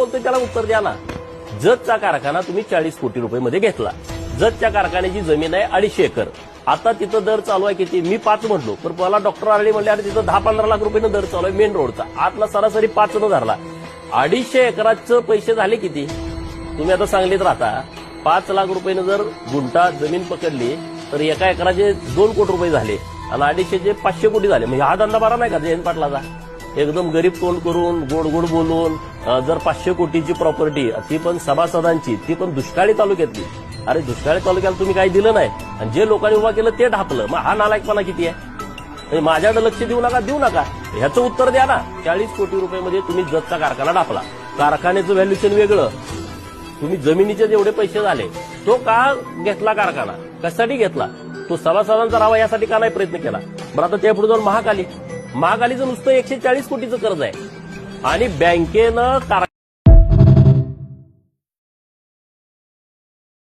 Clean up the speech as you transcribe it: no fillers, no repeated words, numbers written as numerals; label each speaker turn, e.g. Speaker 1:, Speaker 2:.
Speaker 1: बोलतोय त्याला उत्तर द्या ना. जतचा कारखाना तुम्ही 40 कोटी रुपये मध्ये घेतला. जतच्या कारखान्याची जमीन आहे 250 एकर. आता तिथं दर चालू आहे किती? मी 5 म्हटलो, पण मला डॉक्टर आरडी म्हणले अरे तिथं 10-15 लाख रुपयानं दर चालू आहे मेन रोडचा. आतला सरासरी 5 न धरला. 250 एकराचं पैसे झाले किती? तुम्ही आता सांगलीत राहता. 5 लाख रुपयानं जर गुंठा जमीन पकडली तर एका एकराचे 2 कोटी रुपये झाले आणि 250चे 500 कोटी झाले. म्हणजे हा धंदा बरा नाही का जयंत पाटलाचा? एकदम गरीब तोंड करून गोड गोड बोलून जर 500 कोटीची प्रॉपर्टी, ती पण सभासदांची, ती पण दुष्काळी तालुक्यातली. अरे दुष्काळी तालुक्याला तुम्ही काही दिलं नाही आणि जे लोकांनी उभा केलं ते ढापलं. मग हा नालायकपणा किती आहे? म्हणजे माझ्याकडे लक्ष देऊ नका. ह्याचं उत्तर द्या ना. 40 कोटी रुपयामध्ये तुम्ही जतचा कारखाना ढापला. कारखान्याचं व्हॅल्युएशन वेगळं. तुम्ही जमिनीचे जेवढे पैसे झाले तो का घेतला कारखाना? कशासाठी घेतला? तो सभासदांचा राहावा यासाठी का नाही प्रयत्न केला? बरं आता त्यापुढे जाऊन महाकालीचं नुसतं 140 कोटीचं कर्ज आहे आणि बँकेनं